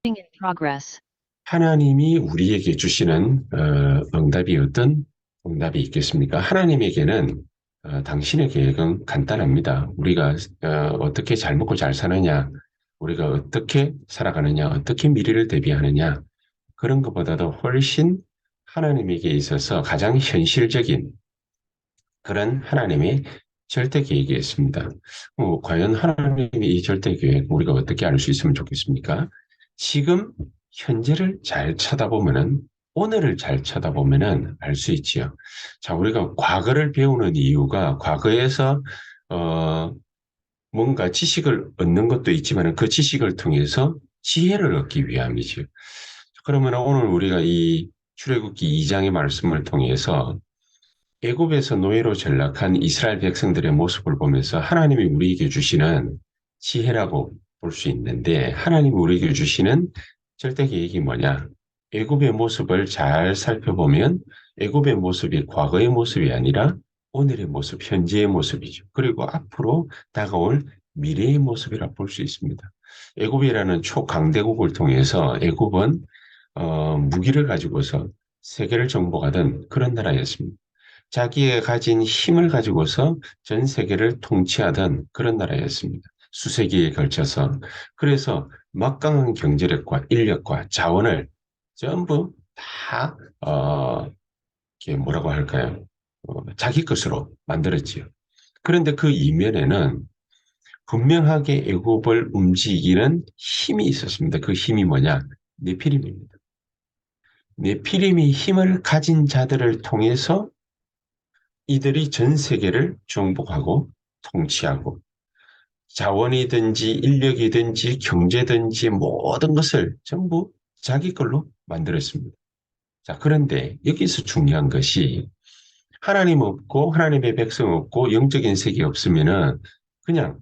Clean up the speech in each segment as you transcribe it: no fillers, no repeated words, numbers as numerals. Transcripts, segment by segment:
in progress. 하나님이 우리에게 주시는 응답이 어떤 응답이 있겠습니까? 하나님에게는 당신의 계획은 간단합니다. 우리가 어떻게 잘 먹고 잘 사느냐, 우리가 어떻게 살아가느냐, 어떻게 미래를 대비하느냐, 그런 것보다도 훨씬 하나님에게 있어서 가장 현실적인 그런 하나님의 절대 계획이 있습니다. 과연 하나님의 이 절대 계획 우리가 어떻게 알 수 있으면 좋겠습니까? 지금 현재를 잘 쳐다보면은 오늘을 잘 쳐다보면은 알 수 있지요. 자, 우리가 과거를 배우는 이유가 과거에서 어, 뭔가 지식을 얻는 것도 있지만 그 지식을 통해서 지혜를 얻기 위함이죠. 그러면 오늘 우리가 이 출애굽기 2장의 말씀을 통해서 애굽에서 노예로 전락한 이스라엘 백성들의 모습을 보면서 하나님이 우리에게 주시는 지혜라고 볼 수 있는데 하나님이 우리에게 주시는 절대 계획이 뭐냐? 애굽의 모습을 잘 살펴보면 애굽의 모습이 과거의 모습이 아니라 오늘의 모습, 현재의 모습이죠. 그리고 앞으로 다가올 미래의 모습이라 볼 수 있습니다. 애굽이라는 초강대국을 통해서 애굽은 무기를 가지고서 세계를 정복하던 그런 나라였습니다. 자기의 가진 힘을 가지고서 전 세계를 통치하던 그런 나라였습니다. 수세기에 걸쳐서. 그래서 막강한 경제력과 인력과 자원을 전부 다, 이게 뭐라고 할까요? 자기 것으로 만들었지요. 그런데 그 이면에는 분명하게 애굽을 움직이는 힘이 있었습니다. 그 힘이 뭐냐? 네피림입니다. 네피림이 힘을 가진 자들을 통해서 이들이 전 세계를 정복하고 통치하고 자원이든지 인력이든지 경제든지 모든 것을 전부 자기 걸로 만들었습니다. 자, 그런데 여기서 중요한 것이 하나님 없고 하나님의 백성 없고 영적인 세계 없으면은 그냥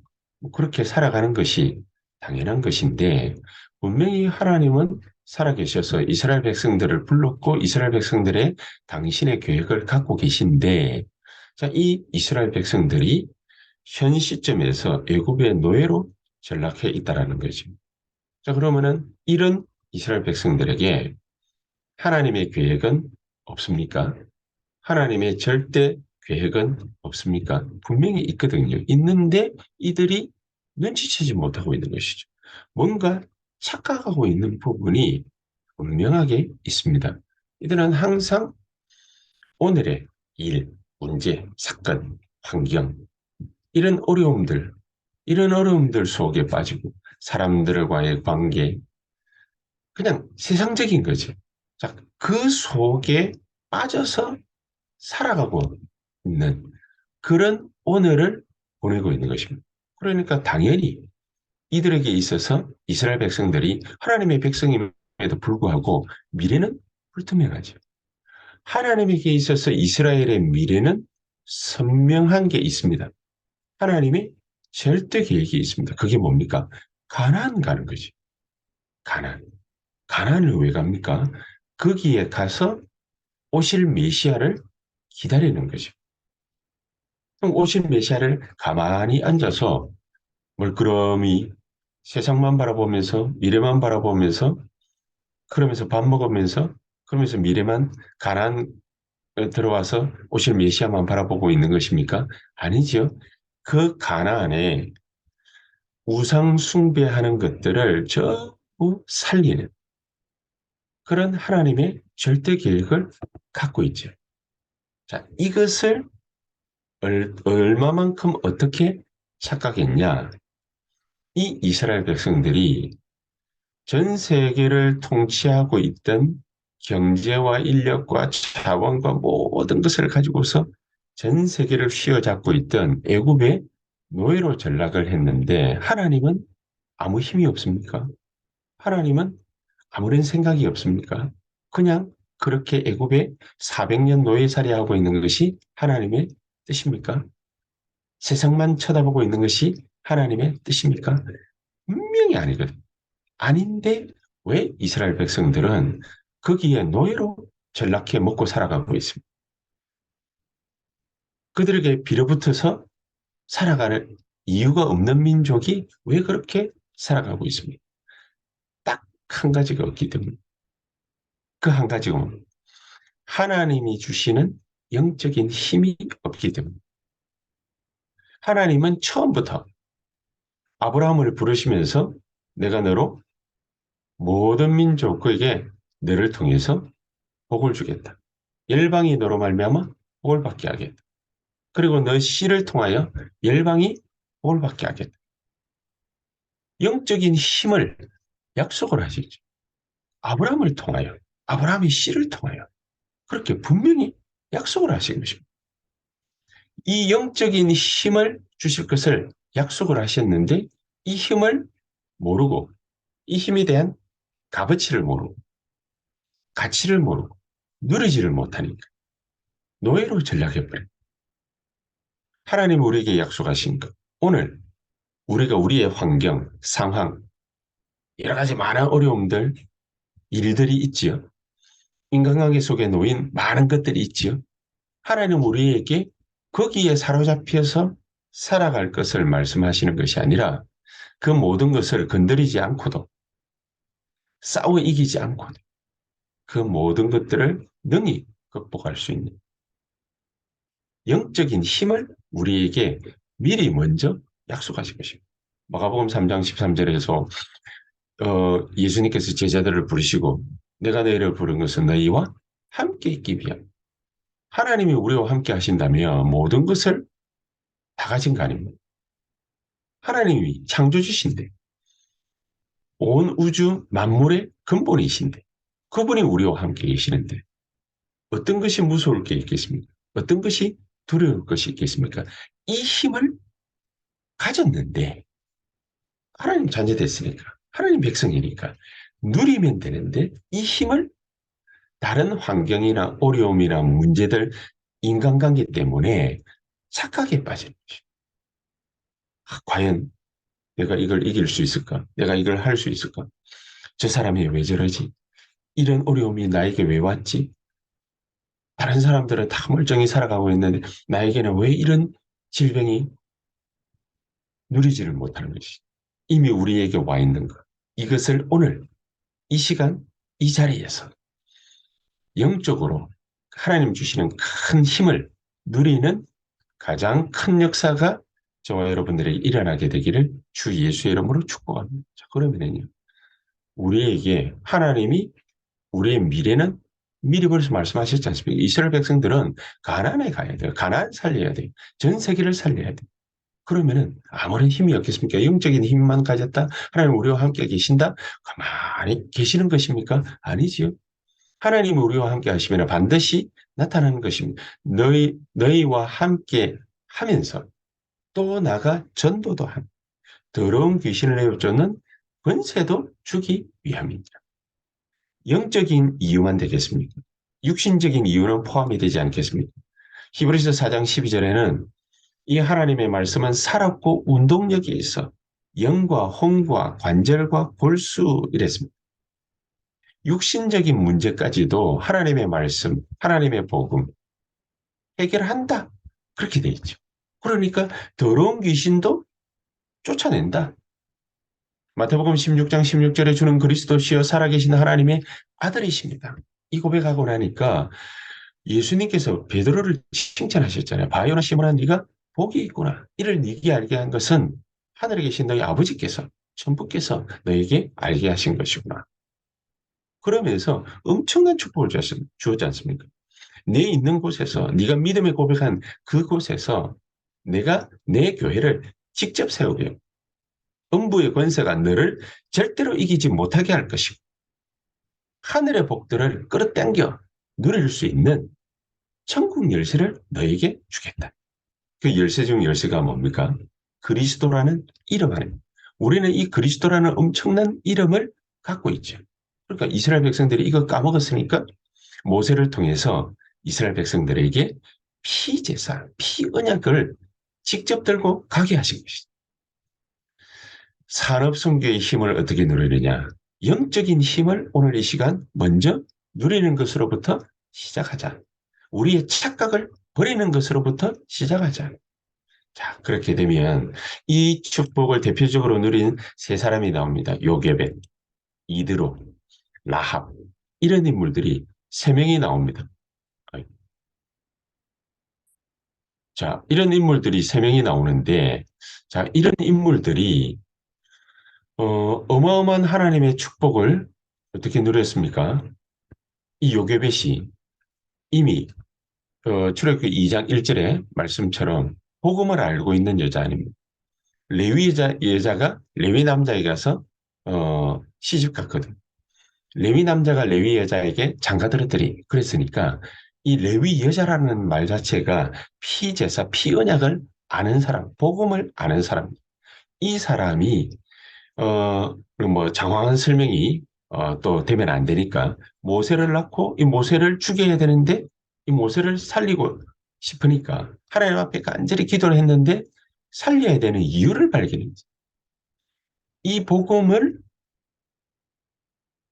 그렇게 살아가는 것이 당연한 것인데 분명히 하나님은 살아계셔서 이스라엘 백성들을 불렀고 이스라엘 백성들의 당신의 계획을 갖고 계신데 자, 이 이스라엘 백성들이 현 시점에서 애굽의 노예로 전락해 있다라는 거죠. 자, 그러면은 이런 이스라엘 백성들에게 하나님의 계획은 없습니까? 하나님의 절대 계획은 없습니까? 분명히 있거든요. 있는데 이들이 눈치채지 못하고 있는 것이죠. 뭔가 착각하고 있는 부분이 분명하게 있습니다. 이들은 항상 오늘의 일, 문제, 사건, 환경, 이런 어려움들, 이런 어려움들 속에 빠지고 사람들과의 관계, 그냥 세상적인 거지. 자, 그 속에 빠져서 살아가고 있는 그런 오늘을 보내고 있는 것입니다. 그러니까 당연히 이들에게 있어서 이스라엘 백성들이 하나님의 백성임에도 불구하고 미래는 불투명하죠. 하나님에게 있어서 이스라엘의 미래는 선명한 게 있습니다. 하나님의 절대 계획이 있습니다. 그게 뭡니까? 가나안 가는 거지. 가나안. 가나안을 왜 갑니까? 거기에 가서 오실 메시아를 기다리는 거죠. 그럼 오실 메시아를 가만히 앉아서 멀끄러미 세상만 바라보면서 미래만 바라보면서 그러면서 밥 먹으면서 그러면서 미래만 가난 들어와서 오실 메시아만 바라보고 있는 것입니까? 아니죠. 그 가나안에 우상 숭배하는 것들을 전부 살리는 그런 하나님의 절대 계획을 갖고 있죠. 자, 이것을 얼마만큼 어떻게 착각했냐? 이 이스라엘 백성들이 전 세계를 통치하고 있던 경제와 인력과 자원과 모든 것을 가지고서 전 세계를 휘어잡고 있던 애굽의 노예로 전락을 했는데 하나님은 아무 힘이 없습니까? 하나님은 아무런 생각이 없습니까? 그냥 그렇게 애굽에 400년 노예살이하고 있는 것이 하나님의 뜻입니까? 세상만 쳐다보고 있는 것이 하나님의 뜻입니까? 분명히 아니거든. 아닌데 왜 이스라엘 백성들은 거기에 노예로 전락해 먹고 살아가고 있습니다. 그들에게 빌어붙어서 살아가는 이유가 없는 민족이 왜 그렇게 살아가고 있습니까? 딱 한 가지가 없기 때문에. 그 한 가지가 뭡니까? 하나님이 주시는 영적인 힘이 없기 때문에. 하나님은 처음부터 아브라함을 부르시면서 내가 너로 모든 민족에게 너를 통해서 복을 주겠다. 열방이 너로 말미암아 복을 받게 하겠다. 그리고 너 씨를 통하여 열방이 복을 받게 하겠다. 영적인 힘을 약속을 하시죠. 아브라함을 통하여, 아브라함의 씨를 통하여 그렇게 분명히 약속을 하신 것입니다. 이 영적인 힘을 주실 것을 약속을 하셨는데 이 힘을 모르고 이 힘에 대한 값어치를 모르고 가치를 모르고 누리지를 못하니까 노예로 전락해버려요. 하나님 우리에게 약속하신 것. 오늘 우리가 우리의 환경, 상황, 여러 가지 많은 어려움들, 일들이 있지요. 인간관계 속에 놓인 많은 것들이 있지요. 하나님 우리에게 거기에 사로잡혀서 살아갈 것을 말씀하시는 것이 아니라 그 모든 것을 건드리지 않고도 싸워 이기지 않고도 그 모든 것들을 능히 극복할 수 있는 영적인 힘을 우리에게 미리 먼저 약속하신 것입니다. 마가복음 3장 13절에서 예수님께서 제자들을 부르시고 내가 너희를 부른 것은 너희와 함께 있기 위함. 하나님이 우리와 함께 하신다면 모든 것을 다 가진 거 아닙니까? 하나님이 창조주신데 온 우주 만물의 근본이신데 그분이 우리와 함께 계시는데 어떤 것이 무서울 게 있겠습니까? 어떤 것이 두려울 것이 있겠습니까? 이 힘을 가졌는데 하나님 자녀됐으니까 하나님 백성이니까 누리면 되는데 이 힘을 다른 환경이나 어려움이나 문제들 인간관계 때문에 착각에 빠지는 것이. 과연 내가 이걸 이길 수 있을까? 내가 이걸 할 수 있을까? 저 사람이 왜 저러지? 이런 어려움이 나에게 왜 왔지? 다른 사람들은 다 멀쩡히 살아가고 있는데 나에게는 왜 이런 질병이 누리지를 못하는 것이 이미 우리에게 와 있는 것. 이것을 오늘 이 시간 이 자리에서 영적으로 하나님 주시는 큰 힘을 누리는 가장 큰 역사가 저와 여러분들에게 일어나게 되기를 주 예수의 이름으로 축복합니다. 자, 그러면요. 우리에게 하나님이 우리의 미래는 미리 벌써 말씀하셨지 않습니까? 이스라엘 백성들은 가나안에 가야 돼요. 가나안 살려야 돼요. 전 세계를 살려야 돼요. 그러면은 아무런 힘이 없겠습니까? 영적인 힘만 가졌다? 하나님 우리와 함께 계신다? 가만히 계시는 것입니까? 아니지요. 하나님 우리와 함께 하시면 반드시 나타나는 것입니다. 너희와 함께 하면서 또 나가 전도도 한 더러운 귀신을 내어쫓는 권세도 주기 위함입니다. 영적인 이유만 되겠습니까? 육신적인 이유는 포함이 되지 않겠습니까? 히브리서 4장 12절에는 이 하나님의 말씀은 살았고 운동력이 있어 영과 혼과 관절과 골수 이랬습니다. 육신적인 문제까지도 하나님의 말씀, 하나님의 복음 해결한다. 그렇게 돼 있죠. 그러니까 더러운 귀신도 쫓아낸다. 마태복음 16장 16절에 주는 그리스도시여 살아계신 하나님의 아들이십니다. 이 고백하고 나니까 예수님께서 베드로를 칭찬하셨잖아요. 바요나 시몬아 네가 복이 있구나. 이를 네게 알게 한 것은 하늘에 계신 너희 아버지께서 천부께서 너에게 알게 하신 것이구나. 그러면서 엄청난 축복을 주었지 않습니까? 내 있는 곳에서 네가 믿음의 고백한 그곳에서 내가 내 교회를 직접 세우게 음부의 권세가 너를 절대로 이기지 못하게 할 것이고 하늘의 복들을 끌어당겨 누릴 수 있는 천국 열쇠를 너에게 주겠다. 그 열쇠 중 열쇠가 뭡니까? 그리스도라는 이름 안에 우리는 이 그리스도라는 엄청난 이름을 갖고 있죠. 그러니까 이스라엘 백성들이 이거 까먹었으니까 모세를 통해서 이스라엘 백성들에게 피제사, 피언약을 직접 들고 가게 하신 것이죠. 산업선교의 힘을 어떻게 누리느냐? 영적인 힘을 오늘 이 시간 먼저 누리는 것으로부터 시작하자. 우리의 착각을 버리는 것으로부터 시작하자. 자, 그렇게 되면 이 축복을 대표적으로 누린 세 사람이 나옵니다. 요게벳, 이드로, 라합 이런 인물들이 세 명이 나옵니다. 자, 이런 인물들이 세 명이 나오는데, 자, 이런 인물들이 어마어마한 하나님의 축복을 어떻게 누렸습니까? 이 요게벳이 이미 출애굽기 2장 1절의 말씀처럼 복음을 알고 있는 여자 아닙니까? 레위 여자가 레위 남자에게 가서 시집 갔거든. 레위 남자가 레위 여자에게 장가들었더니 그랬으니까 이 레위 여자라는 말 자체가 피제사, 피언약을 아는 사람, 복음을 아는 사람. 이 사람이 뭐 장황한 설명이 또 되면 안 되니까 모세를 낳고 이 모세를 죽여야 되는데 이 모세를 살리고 싶으니까 하나님 앞에 간절히 기도를 했는데 살려야 되는 이유를 발견했지. 이 복음을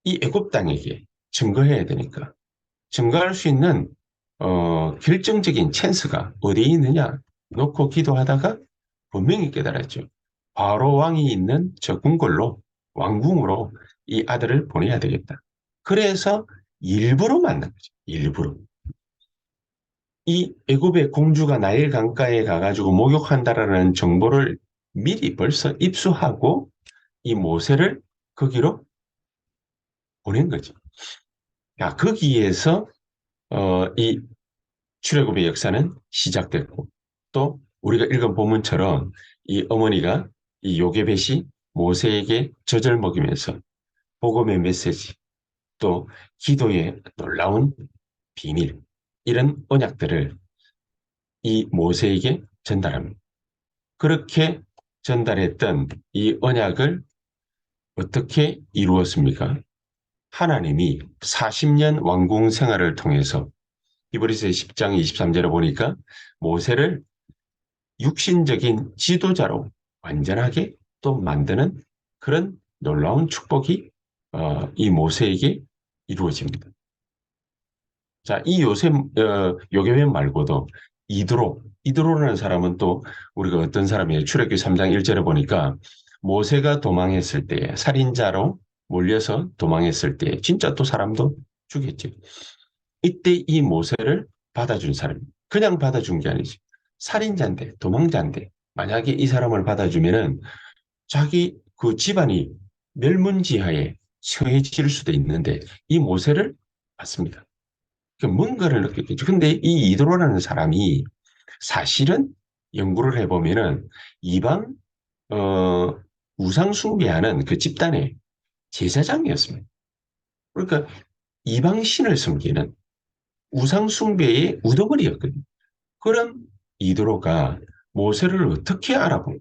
이 애굽 땅에게 증거해야 되니까 증거할 수 있는 결정적인 찬스가 어디에 있느냐 놓고 기도하다가 분명히 깨달았죠. 바로 왕이 있는 저 궁궐로 왕궁으로 이 아들을 보내야 되겠다. 그래서 일부러 만난 거죠. 일부러. 이 애굽의 공주가 나일 강가에 가가지고 목욕한다라는 정보를 미리 벌써 입수하고 이 모세를 거기로 보낸 거죠. 야, 거기에서 이 출애굽의 역사는 시작됐고 또 우리가 읽은 본문처럼 이 어머니가 이 요게벳이 모세에게 젖을 먹이면서 복음의 메시지 또 기도의 놀라운 비밀 이런 언약들을 이 모세에게 전달합니다. 그렇게 전달했던 이 언약을 어떻게 이루었습니까? 하나님이 40년 왕궁 생활을 통해서 히브리서 10장 23절에 보니까 모세를 육신적인 지도자로 완전하게 또 만드는 그런 놀라운 축복이 이 모세에게 이루어집니다. 자, 이 요괴뱀 말고도 이드로라는 사람은 또 우리가 어떤 사람이에요? 출애굽기 3장 1절에 보니까 모세가 도망했을 때 살인자로 몰려서 도망했을 때 진짜 또 사람도 죽였지. 이때 이 모세를 받아준 사람, 그냥 받아준 게 아니지. 살인자인데, 도망자인데, 만약에 이 사람을 받아주면은 자기 그 집안이 멸문지하에 처해질 수도 있는데 이 모세를 받습니다. 뭔가를 느꼈겠죠. 근데 이 이드로라는 사람이 사실은 연구를 해보면은 이방, 어, 우상 숭배하는 그 집단의 제사장이었습니다. 그러니까 이방 신을 섬기는 우상 숭배의 우두머리였거든요. 그런 이드로가 모세를 어떻게 알아본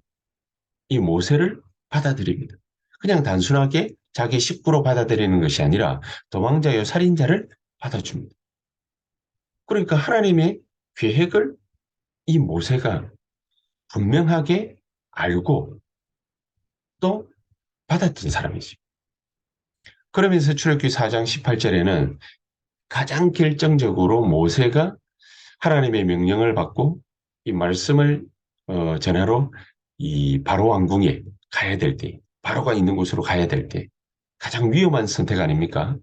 이 모세를 받아들입니다. 그냥 단순하게 자기 식구로 받아들이는 것이 아니라 도망자여 살인자를 받아줍니다. 그러니까 하나님의 계획을 이 모세가 분명하게 알고 또 받았던 사람이지. 그러면서 출애굽기 4장 18절에는 가장 결정적으로 모세가 하나님의 명령을 받고 이 말씀을 전하러 이 바로 왕궁에 가야 될 때, 바로가 있는 곳으로 가야 될 때 가장 위험한 선택 아닙니까?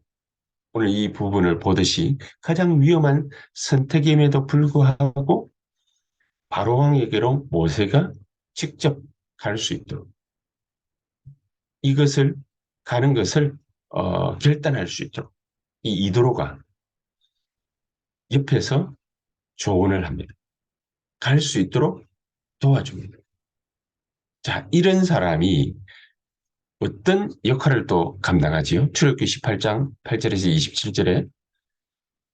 오늘 이 부분을 보듯이 가장 위험한 선택임에도 불구하고 바로 왕에게로 모세가 직접 갈 수 있도록 이것을 가는 것을 결단할 수 있도록 이 이도로가 옆에서 조언을 합니다. 갈 수 있도록 도와줍니다. 자, 이런 사람이 어떤 역할을 또 감당하지요? 출애굽기 18장 8절에서 27절에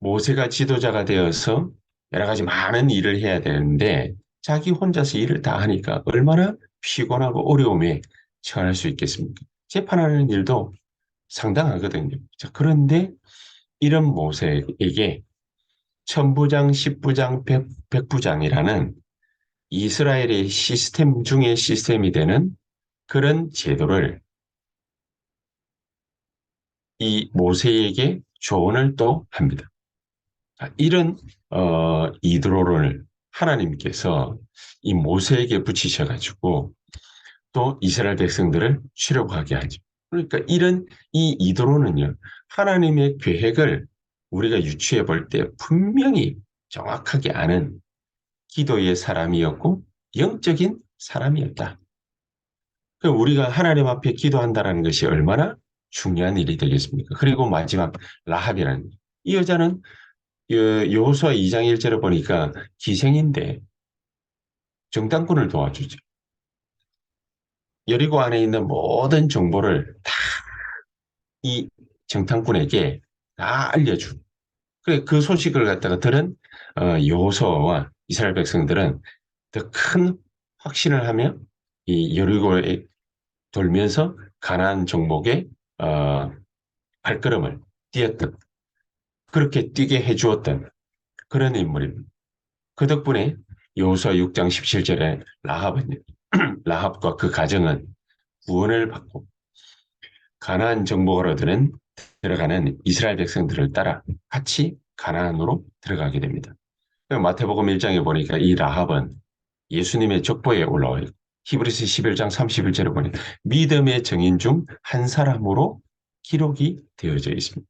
모세가 지도자가 되어서 여러 가지 많은 일을 해야 되는데 자기 혼자서 일을 다 하니까 얼마나 피곤하고 어려움에 처할 수 있겠습니까? 재판하는 일도 상당하거든요. 자, 그런데 이런 모세에게 천부장, 십부장, 백부장이라는 이스라엘의 시스템 중의 시스템이 되는 그런 제도를 이 모세에게 조언을 또 합니다. 이런 이드로를 하나님께서 이 모세에게 붙이셔가지고 또 이스라엘 백성들을 출애굽하게 하죠. 그러니까 이 이도로는요, 하나님의 계획을 우리가 유추해 볼 때 분명히 정확하게 아는 기도의 사람이었고 영적인 사람이었다. 우리가 하나님 앞에 기도한다는 것이 얼마나 중요한 일이 되겠습니까? 그리고 마지막 라합이라는 이 여자는 여호수아 2장 1절을 보니까 기생인데 정탐꾼을 도와주죠. 여리고 안에 있는 모든 정보를 다 이 정탐꾼에게 다 알려주고 그 소식을 갖다가 들은 여호수아와 이스라엘 백성들은 더 큰 확신을 하며 이 여리고에 돌면서 가나안 정복의 어, 발걸음을 뛰었던 그렇게 뛰게 해주었던 그런 인물입니다. 그 덕분에 여호수아 6장 17절에 라합은 라합과 그 가정은 구원을 받고 가나안 정복을 얻으는 들어가는 이스라엘 백성들을 따라 같이 가나안으로 들어가게 됩니다. 마태복음 1장에 보니까 이 라합은 예수님의 족보에 올라와 있고 히브리서 11장 31절에 보니 믿음의 증인 중 한 사람으로 기록이 되어져 있습니다.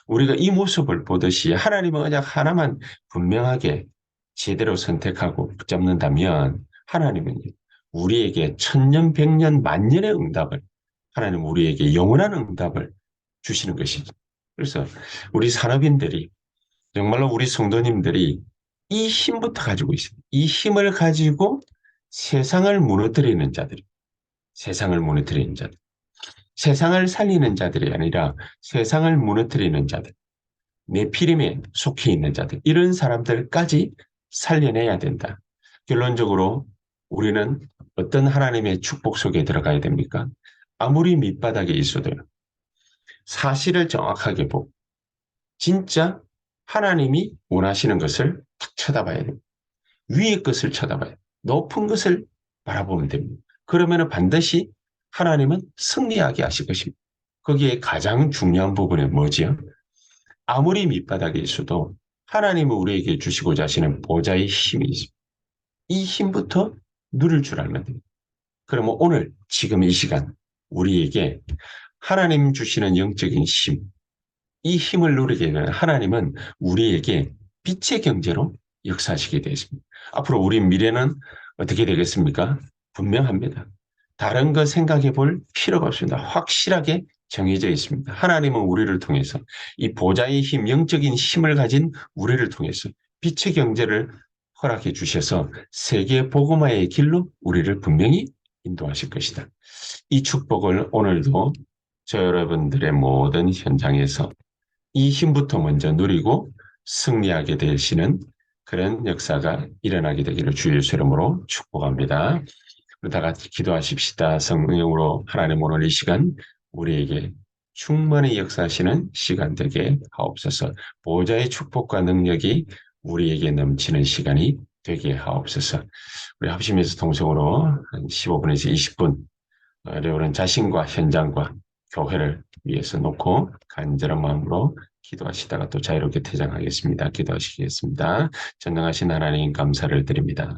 우리가 이 모습을 보듯이 하나님은 그냥 하나만 분명하게 제대로 선택하고 붙잡는다면 하나님은 우리에게 천년, 백년, 만년의 응답을 하나님 우리에게 영원한 응답을 주시는 것이죠. 그래서 우리 산업인들이 정말로 우리 성도님들이 이 힘부터 가지고 있습니다. 이 힘을 가지고 세상을 무너뜨리는 자들, 세상을 무너뜨리는 자들, 세상을 살리는 자들이 아니라 세상을 무너뜨리는 자들, 네피림에 속해 있는 자들, 이런 사람들까지 살려내야 된다. 결론적으로 우리는 어떤 하나님의 축복 속에 들어가야 됩니까? 아무리 밑바닥에 있어도요. 사실을 정확하게 보고 진짜 하나님이 원하시는 것을 탁 쳐다봐야 됩니다. 위의 것을 쳐다봐야 됩니다. 높은 것을 바라보면 됩니다. 그러면 반드시 하나님은 승리하게 하실 것입니다. 거기에 가장 중요한 부분은 뭐지요? 아무리 밑바닥에 있어도 하나님은 우리에게 주시고자 하시는 보좌의 힘이 있습니다. 이 힘부터 누릴 줄 알면 됩니다. 그러면 오늘 지금 이 시간 우리에게 하나님 주시는 영적인 힘, 이 힘을 누리게 되면 하나님은 우리에게 빛의 경제로 역사하시게 되었습니다. 앞으로 우리 미래는 어떻게 되겠습니까? 분명합니다. 다른 거 생각해 볼 필요가 없습니다. 확실하게 정해져 있습니다. 하나님은 우리를 통해서 이 보좌의 힘, 영적인 힘을 가진 우리를 통해서 빛의 경제를 허락해 주셔서 세계 복음화의 길로 우리를 분명히 인도하실 것이다. 이 축복을 오늘도 저 여러분들의 모든 현장에서 이 힘부터 먼저 누리고 승리하게 되시는 그런 역사가 일어나게 되기를 주의 이름으로 축복합니다. 다 같이 기도하십시다. 성령으로 하나님 오늘 이 시간 우리에게 충만히 역사하시는 시간 되게 하옵소서. 보좌의 축복과 능력이 우리에게 넘치는 시간이 되게 하옵소서. 우리 합심해서 동성으로 한 15분에서 20분 어려운 자신과 현장과 교회를 위해서 놓고 간절한 마음으로 기도하시다가 또 자유롭게 퇴장하겠습니다. 기도하시겠습니다. 전능하신 하나님 감사를 드립니다.